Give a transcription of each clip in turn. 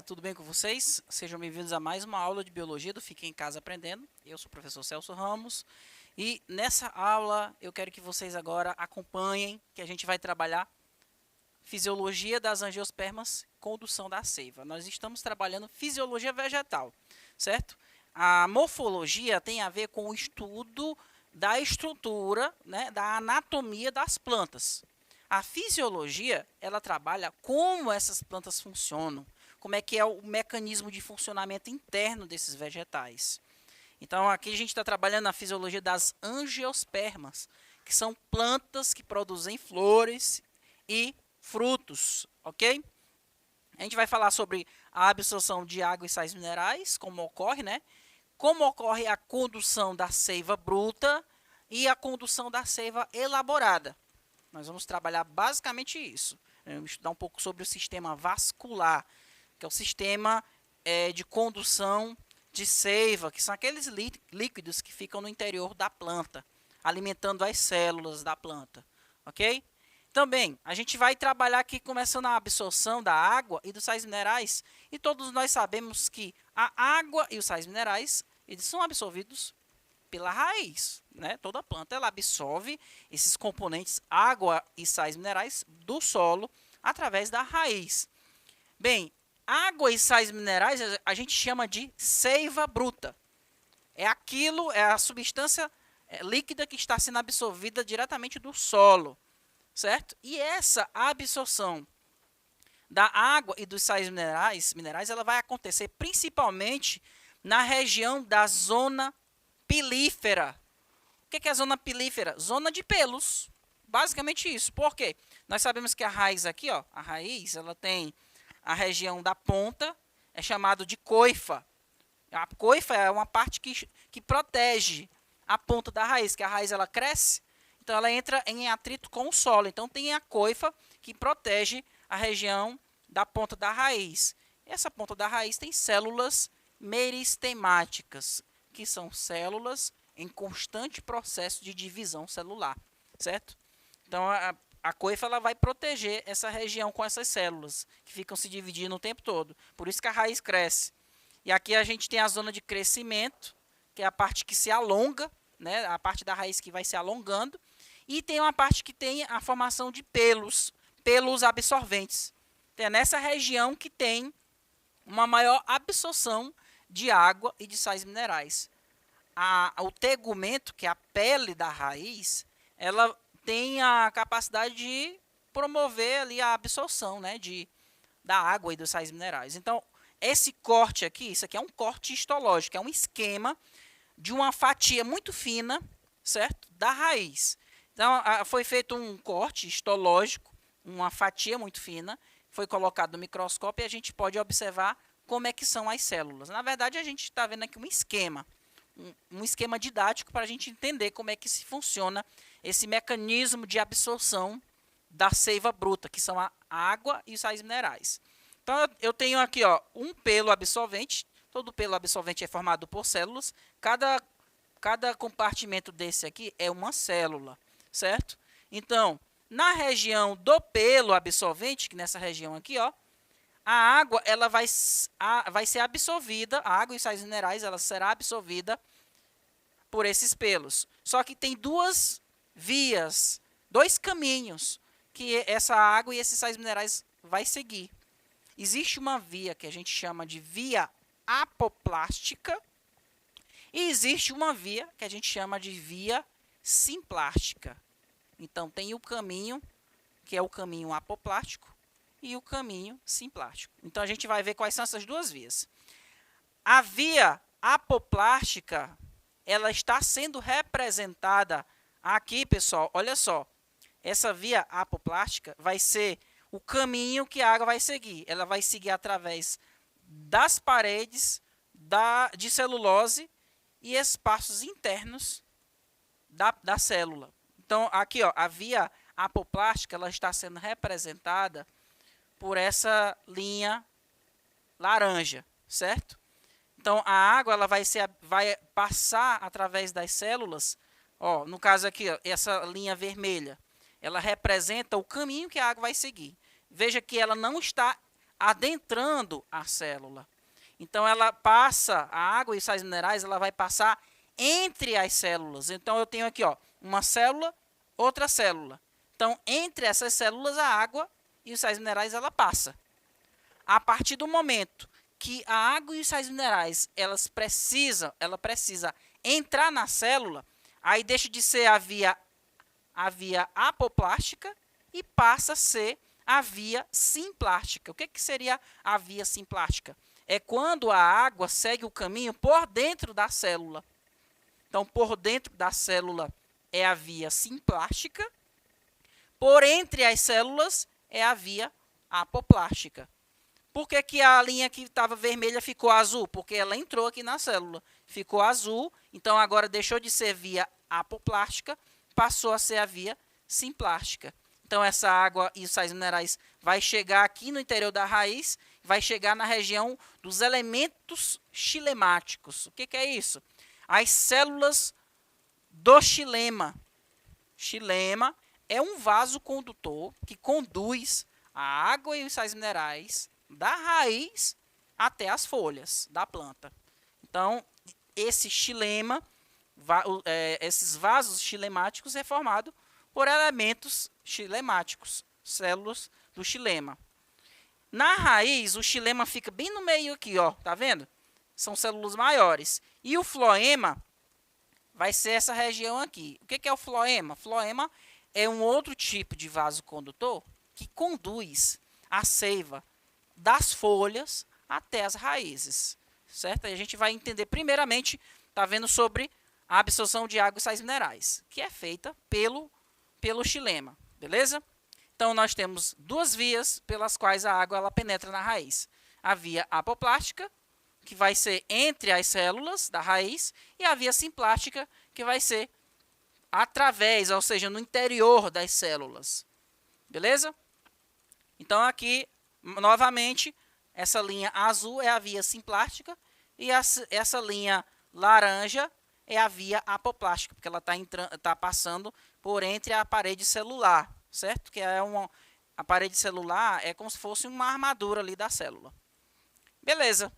tudo bem com vocês? Sejam bem-vindos a mais uma aula de Biologia do Fiquem em Casa Aprendendo. Eu sou o professor Celso Ramos e nessa aula eu quero que vocês agora acompanhem, que a gente vai trabalhar fisiologia das angiospermas, condução da seiva. Nós estamos trabalhando fisiologia vegetal, certo? A morfologia tem a ver com o estudo da estrutura, né, da anatomia das plantas. A fisiologia, ela trabalha como essas plantas funcionam, como é que é o mecanismo de funcionamento interno desses vegetais. Então, aqui a gente está trabalhando na fisiologia das angiospermas, que são plantas que produzem flores e frutos, ok? A gente vai falar sobre a absorção de água e sais minerais, como ocorre, né? Como ocorre a condução da seiva bruta e a condução da seiva elaborada. Nós vamos trabalhar basicamente isso. Vamos estudar um pouco sobre o sistema vascular, que é o sistema de condução de seiva, que são aqueles líquidos que ficam no interior da planta, alimentando as células da planta, ok? Também, a gente vai trabalhar aqui começando a absorção da água e dos sais minerais, e todos nós sabemos que a água e os sais minerais, eles são absorvidos pela raiz, né? Toda planta ela absorve esses componentes água e sais minerais do solo através da raiz. Bem, água e sais minerais a gente chama de seiva bruta. É a substância líquida que está sendo absorvida diretamente do solo, certo? E essa absorção da água e dos sais minerais ela vai acontecer principalmente na região da zona pilífera. O que é a zona pilífera? Zona de pelos. Basicamente isso. Por quê? Nós sabemos que a raiz aqui, ó, a raiz, ela tem a região da ponta, é chamado de coifa. A coifa é uma parte que protege a ponta da raiz, que a raiz ela cresce, então ela entra em atrito com o solo. Então tem a coifa que protege a região da ponta da raiz. Essa ponta da raiz tem células meristemáticas, que são células em constante processo de divisão celular, certo? Então, a coifa ela vai proteger essa região com essas células, que ficam se dividindo o tempo todo. Por isso que a raiz cresce. E aqui a gente tem a zona de crescimento, que é a parte que se alonga, né? A parte da raiz que vai se alongando. E tem uma parte que tem a formação de pelos absorventes. É nessa região que tem uma maior absorção de água e de sais minerais. O tegumento, que é a pele da raiz, ela tem a capacidade de promover ali a absorção, né, da água e dos sais minerais. Então, esse corte aqui, isso aqui é um corte histológico, é um esquema de uma fatia muito fina, certo, da raiz. Então, foi feito um corte histológico, uma fatia muito fina, foi colocado no microscópio e a gente pode observar como é que são as células. Na verdade, a gente está vendo aqui um esquema didático para a gente entender como é que se funciona esse mecanismo de absorção da seiva bruta, que são a água e os sais minerais. Então, eu tenho aqui um pelo absorvente. Todo pelo absorvente é formado por células. Cada compartimento desse aqui é uma célula, certo? Então, na região do pelo absorvente, que nessa região aqui, ó, a água ela vai ser absorvida, a água e os sais minerais ela será absorvida por esses pelos. Só que tem duas vias, dois caminhos que essa água e esses sais minerais vai seguir. Existe uma via que a gente chama de via apoplástica e existe uma via que a gente chama de via simplástica. Então tem o caminho que é o caminho apoplástico e o caminho simplástico. Então, a gente vai ver quais são essas duas vias. A via apoplástica, ela está sendo representada aqui, pessoal. Olha só, essa via apoplástica vai ser o caminho que a água vai seguir. Ela vai seguir através das paredes de celulose e espaços internos da célula. Então, aqui, ó, a via apoplástica ela está sendo representada por essa linha laranja, certo? Então, a água ela vai passar através das células. Ó, no caso aqui, ó, essa linha vermelha, ela representa o caminho que a água vai seguir. Veja que ela não está adentrando a célula. Então, ela passa, a água e os sais minerais, ela vai passar entre as células. Então, eu tenho aqui, ó, uma célula, outra célula. Então, entre essas células, a água e os sais minerais, ela passa. A partir do momento que a água e os sais minerais, ela precisa entrar na célula, aí deixa de ser a via apoplástica e passa a ser a via simplástica. O que seria a via simplástica? É quando a água segue o caminho por dentro da célula. Então, por dentro da célula é a via simplástica, por entre as células é a via apoplástica. Por que a linha que estava vermelha ficou azul? Porque ela entrou aqui na célula. Ficou azul, então agora deixou de ser via apoplástica, passou a ser a via simplástica. Então, essa água e os sais minerais vai chegar aqui no interior da raiz, vai chegar na região dos elementos xilemáticos. O que é isso? As células do xilema. Xilema é um vaso condutor que conduz a água e os sais minerais da raiz até as folhas da planta. Então, esse xilema, esses vasos xilemáticos é formado por elementos xilemáticos, células do xilema. Na raiz, o xilema fica bem no meio aqui, ó, tá vendo? São células maiores. E o floema vai ser essa região aqui. O que é o floema? Floema é um outro tipo de vaso condutor que conduz a seiva das folhas até as raízes, certo? E a gente vai entender primeiramente, tá vendo, sobre a absorção de água e sais minerais, que é feita pelo xilema, beleza? Então, nós temos duas vias pelas quais a água ela penetra na raiz. A via apoplástica, que vai ser entre as células da raiz, e a via simplástica, que vai ser através, ou seja, no interior das células. Beleza? Então, aqui, novamente, essa linha azul é a via simplástica e essa linha laranja é a via apoplástica, porque ela está passando por entre a parede celular, certo? Que é a parede celular é como se fosse uma armadura ali da célula. Beleza.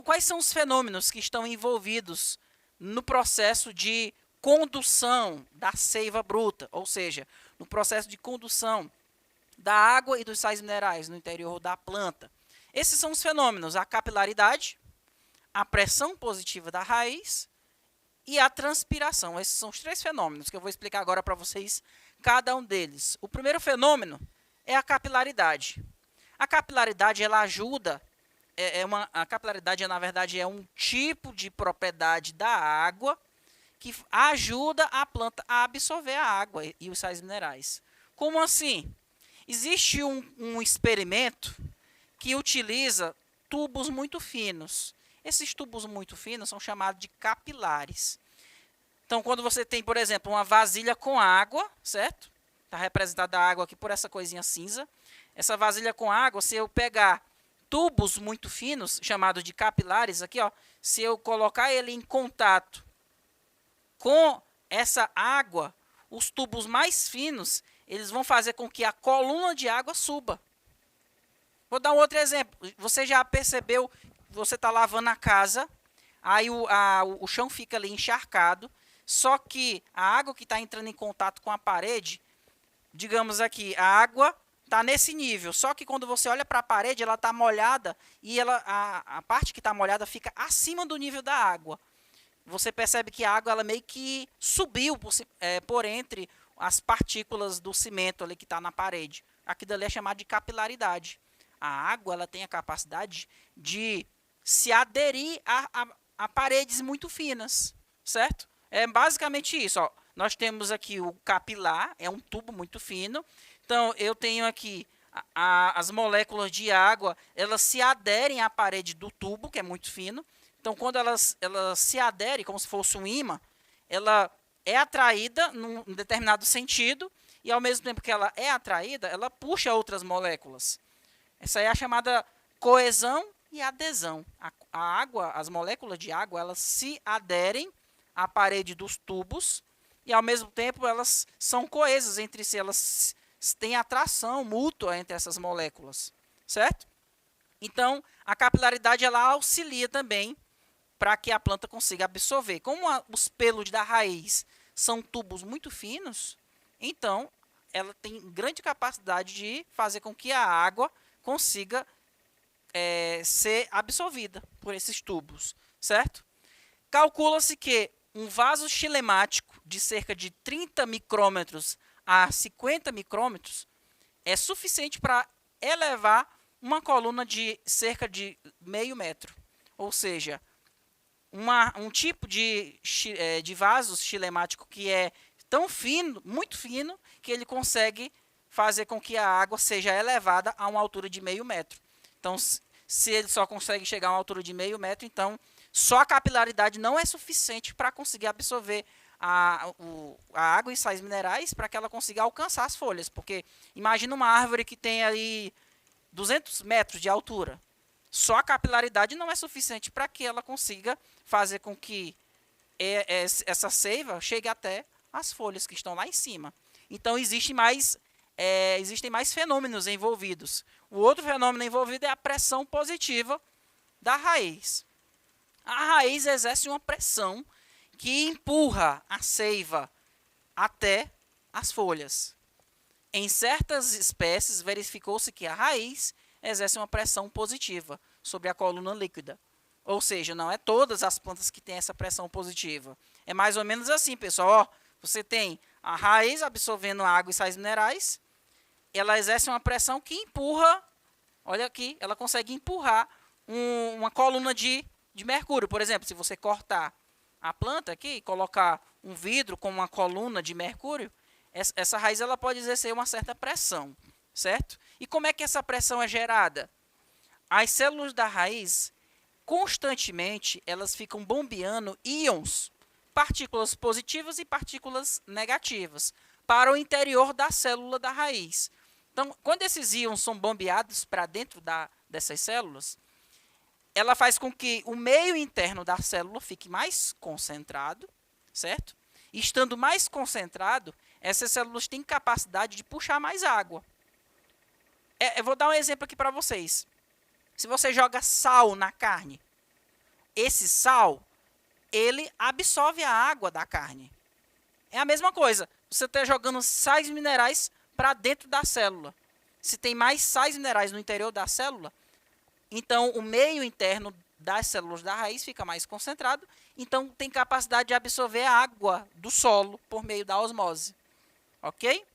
Quais são os fenômenos que estão envolvidos no processo de condução da seiva bruta, ou seja, no processo de condução da água e dos sais minerais no interior da planta? Esses são os fenômenos: a capilaridade, a pressão positiva da raiz e a transpiração. Esses são os três fenômenos que eu vou explicar agora para vocês, cada um deles. O primeiro fenômeno é a capilaridade. A capilaridade, ela ajuda, a capilaridade, na verdade, é um tipo de propriedade da água que ajuda a planta a absorver a água e os sais minerais. Como assim? Existe um experimento que utiliza tubos muito finos. Esses tubos muito finos são chamados de capilares. Então, quando você tem, por exemplo, uma vasilha com água, certo? Está representada a água aqui por essa coisinha cinza. Essa vasilha com água, se eu pegar tubos muito finos, chamados de capilares, aqui, ó, se eu colocar ele em contato com essa água, os tubos mais finos, eles vão fazer com que a coluna de água suba. Vou dar um outro exemplo. Você já percebeu, você está lavando a casa, aí o chão fica ali encharcado, só que a água que está entrando em contato com a parede, digamos aqui, a água está nesse nível, só que quando você olha para a parede, ela está molhada e a parte que está molhada fica acima do nível da água. Você percebe que a água ela meio que subiu por entre as partículas do cimento ali que está na parede. Aquilo ali é chamado de capilaridade. A água ela tem a capacidade de se aderir a paredes muito finas, certo? É basicamente isso. Ó. Nós temos aqui o capilar, é um tubo muito fino. Então, eu tenho aqui as moléculas de água, elas se aderem à parede do tubo, que é muito fino. Então, quando elas se aderem, como se fosse um ímã, ela é atraída num determinado sentido, e ao mesmo tempo que ela é atraída, ela puxa outras moléculas. Essa é a chamada coesão e adesão. A água, as moléculas de água, elas se aderem à parede dos tubos e, ao mesmo tempo, elas são coesas entre si, elas têm atração mútua entre essas moléculas, certo? Então, a capilaridade ela auxilia também para que a planta consiga absorver. Como os pelos da raiz são tubos muito finos, então ela tem grande capacidade de fazer com que a água consiga ser absorvida por esses tubos, certo? Calcula-se que um vaso xilemático de cerca de 30 micrômetros a 50 micrômetros é suficiente para elevar uma coluna de cerca de meio metro. Ou seja, um tipo de vaso xilemático que é tão fino, muito fino, que ele consegue fazer com que a água seja elevada a uma altura de meio metro. Então, se ele só consegue chegar a uma altura de meio metro, então só a capilaridade não é suficiente para conseguir absorver a água e sais minerais para que ela consiga alcançar as folhas. Porque imagina uma árvore que tem ali 200 metros de altura. Só a capilaridade não é suficiente para que ela consiga fazer com que essa seiva chegue até as folhas que estão lá em cima. Então, existem mais fenômenos envolvidos. O outro fenômeno envolvido é a pressão positiva da raiz. A raiz exerce uma pressão que empurra a seiva até as folhas. Em certas espécies, verificou-se que a raiz exerce uma pressão positiva sobre a coluna líquida. Ou seja, não é todas as plantas que têm essa pressão positiva. É mais ou menos assim, pessoal. Ó, você tem a raiz absorvendo água e sais minerais. Ela exerce uma pressão que empurra, olha aqui, ela consegue empurrar uma coluna de mercúrio. Por exemplo, se você cortar a planta aqui e colocar um vidro com uma coluna de mercúrio, essa raiz ela pode exercer uma certa pressão, certo? E como é que essa pressão é gerada? As células da raiz, constantemente, elas ficam bombeando íons, partículas positivas e partículas negativas, para o interior da célula da raiz. Então, quando esses íons são bombeados para dentro dessas células, ela faz com que o meio interno da célula fique mais concentrado, certo? E estando mais concentrado, essas células têm capacidade de puxar mais água. Eu vou dar um exemplo aqui para vocês. Se você joga sal na carne, esse sal, ele absorve a água da carne. É a mesma coisa. Você está jogando sais minerais para dentro da célula. Se tem mais sais minerais no interior da célula, então o meio interno das células da raiz fica mais concentrado, então tem capacidade de absorver a água do solo por meio da osmose. Ok?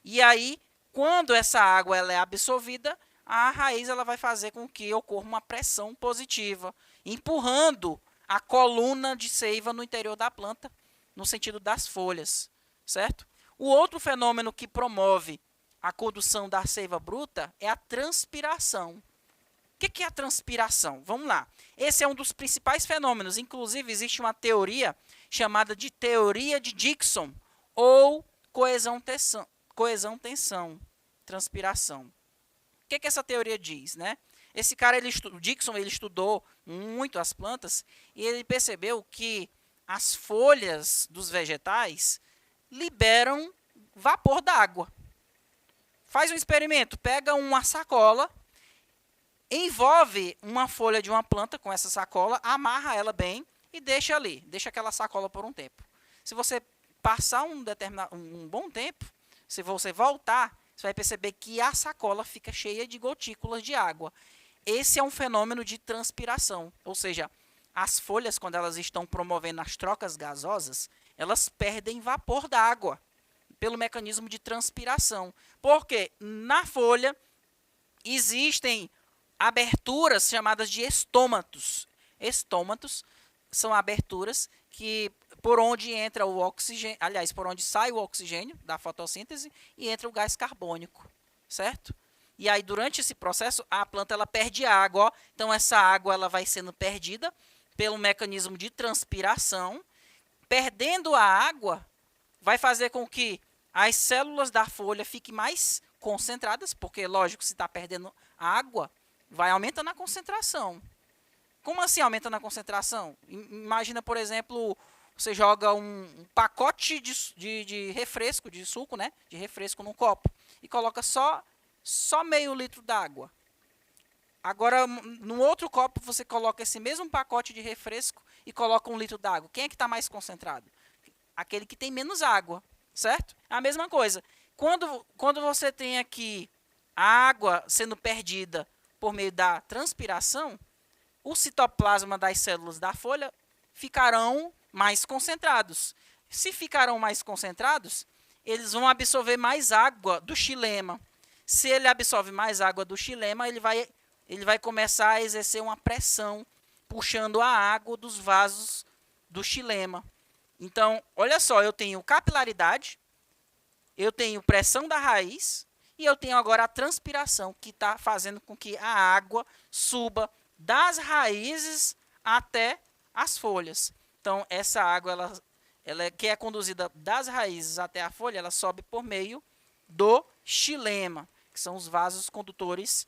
E aí, quando essa água ela é absorvida, a raiz ela vai fazer com que ocorra uma pressão positiva, empurrando a coluna de seiva no interior da planta, no sentido das folhas, certo? O outro fenômeno que promove a condução da seiva bruta é a transpiração. O que é a transpiração? Vamos lá. Esse é um dos principais fenômenos. Inclusive, existe uma teoria chamada de teoria de Dickson, ou coesão-tensão, transpiração. O que essa teoria diz, né? Esse cara, o Dickson, ele estudou muito as plantas e ele percebeu que as folhas dos vegetais liberam vapor d'água. Faz um experimento, pega uma sacola, envolve uma folha de uma planta com essa sacola, amarra ela bem e deixa ali, deixa aquela sacola por um tempo. Se você passar um bom tempo, se você voltar, você vai perceber que a sacola fica cheia de gotículas de água. Esse é um fenômeno de transpiração, ou seja, as folhas, quando elas estão promovendo as trocas gasosas, elas perdem vapor d'água pelo mecanismo de transpiração. Porque na folha existem aberturas chamadas de estômatos. Estômatos são aberturas por onde entra o oxigênio, aliás, por onde sai o oxigênio da fotossíntese e entra o gás carbônico, certo? E aí, durante esse processo, a planta ela perde água. Ó. Então, essa água ela vai sendo perdida pelo mecanismo de transpiração. Perdendo a água, vai fazer com que as células da folha fiquem mais concentradas, porque, lógico, se está perdendo água, vai aumentando a concentração. Como assim aumenta na concentração? Imagina, por exemplo, você joga um pacote de refresco, de suco, né? De refresco num copo, e coloca só meio litro d'água. Agora, no outro copo, você coloca esse mesmo pacote de refresco e coloca 1 litro d'água. Quem é que está mais concentrado? Aquele que tem menos água, certo? A mesma coisa. Quando você tem aqui a água sendo perdida por meio da transpiração, o citoplasma das células da folha ficarão mais concentrados. Se ficarão mais concentrados, eles vão absorver mais água do xilema. Se ele absorve mais água do xilema, ele vai começar a exercer uma pressão, puxando a água dos vasos do xilema. Então, olha só, eu tenho capilaridade, eu tenho pressão da raiz, e eu tenho agora a transpiração, que está fazendo com que a água suba das raízes até as folhas. Então, essa água, que é conduzida das raízes até a folha, ela sobe por meio do xilema, que são os vasos condutores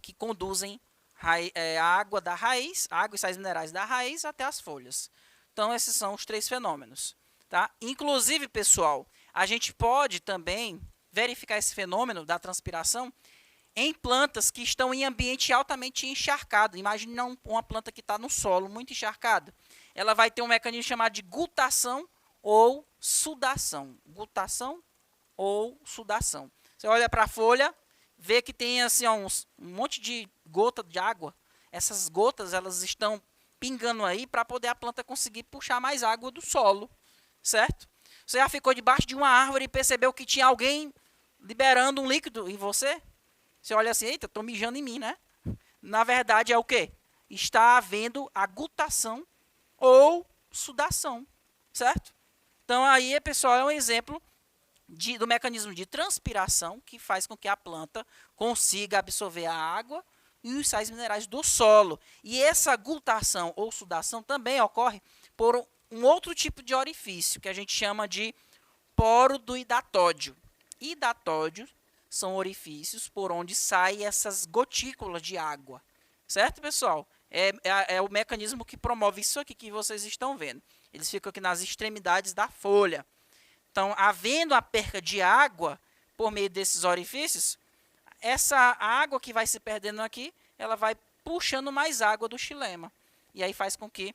que conduzem a água da raiz, água e sais minerais da raiz até as folhas. Então, esses são os 3 fenômenos. Tá? Inclusive, pessoal, a gente pode também verificar esse fenômeno da transpiração em plantas que estão em ambiente altamente encharcado. Imagine uma planta que está no solo, muito encharcado. Ela vai ter um mecanismo chamado de gutação ou sudação. Gutação ou sudação. Você olha para a folha, vê que tem assim, um monte de gota de água. Essas gotas elas estão pingando aí para poder a planta conseguir puxar mais água do solo, certo? Você já ficou debaixo de uma árvore e percebeu que tinha alguém liberando um líquido em você? Você olha assim, eita, estou mijando em mim, né? Na verdade é o quê? Está havendo a gutação ou sudação, certo? Então aí, pessoal, é um exemplo do mecanismo de transpiração que faz com que a planta consiga absorver a água e os sais minerais do solo. E essa gutação ou sudação também ocorre por um outro tipo de orifício, que a gente chama de poro do hidatódio. Hidatódios são orifícios por onde saem essas gotículas de água. Certo, pessoal? É o mecanismo que promove isso aqui que vocês estão vendo. Eles ficam aqui nas extremidades da folha. Então, havendo a perca de água por meio desses orifícios, essa água que vai se perdendo aqui, ela vai puxando mais água do xilema. E aí faz com que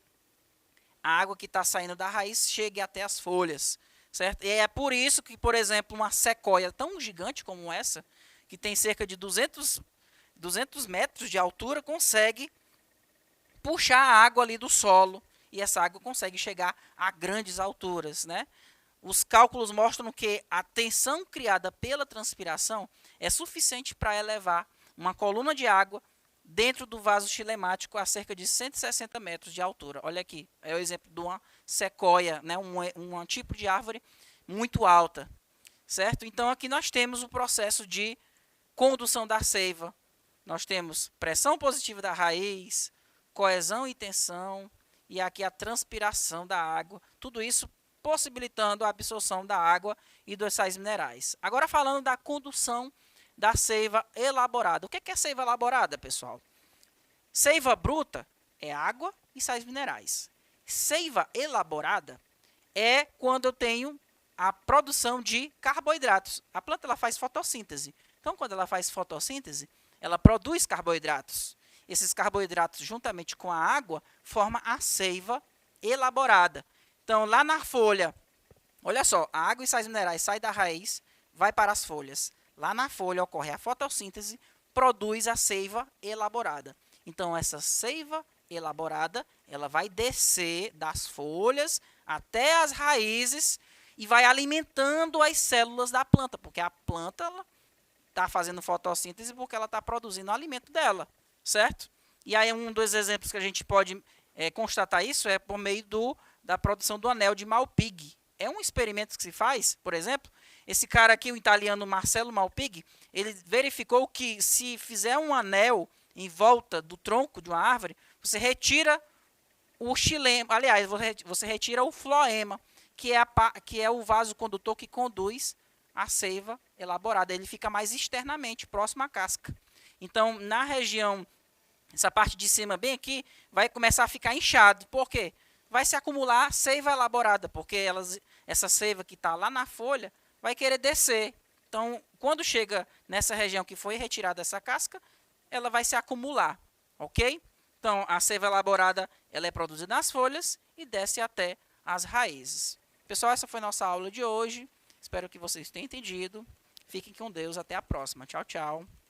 a água que está saindo da raiz chegue até as folhas. Certo? E é por isso que, por exemplo, uma sequoia tão gigante como essa, que tem cerca de 200 metros de altura, consegue puxar a água ali do solo. E essa água consegue chegar a grandes alturas, né? Os cálculos mostram que a tensão criada pela transpiração é suficiente para elevar uma coluna de água dentro do vaso xilemático a cerca de 160 metros de altura. Olha aqui, é o exemplo de uma sequoia, né? um tipo de árvore muito alta, certo? Então, aqui nós temos o processo de condução da seiva. Nós temos pressão positiva da raiz, coesão e tensão, e aqui a transpiração da água. Tudo isso possibilitando a absorção da água e dos sais minerais. Agora, falando da condução da seiva elaborada. O que é seiva elaborada, pessoal? Seiva bruta é água e sais minerais. Seiva elaborada é quando eu tenho a produção de carboidratos. A planta ela faz fotossíntese. Então, quando ela faz fotossíntese, ela produz carboidratos. Esses carboidratos, juntamente com a água, formam a seiva elaborada. Então, lá na folha, olha só, a água e sais minerais saem da raiz, vai para as folhas. Lá na folha ocorre a fotossíntese, produz a seiva elaborada. Então, essa seiva elaborada, ela vai descer das folhas até as raízes e vai alimentando as células da planta, porque a planta está fazendo fotossíntese porque ela está produzindo o alimento dela, certo? E aí um dos exemplos que a gente pode constatar isso é por meio da produção do anel de Malpighi. É um experimento que se faz, por exemplo, esse cara aqui, o italiano Marcello Malpighi, ele verificou que se fizer um anel em volta do tronco de uma árvore, você retira o xilema, aliás, você retira o floema, que é o vaso condutor que conduz a seiva elaborada. Ele fica mais externamente, próximo à casca. Então, na região, essa parte de cima bem aqui, vai começar a ficar inchado. Por quê? Vai se acumular seiva elaborada, porque essa seiva que está lá na folha vai querer descer. Então, quando chega nessa região que foi retirada essa casca, ela vai se acumular, ok? Então, a seiva elaborada, ela é produzida nas folhas e desce até as raízes. Pessoal, essa foi nossa aula de hoje. Espero que vocês tenham entendido. Fiquem com Deus. Até a próxima. Tchau, tchau.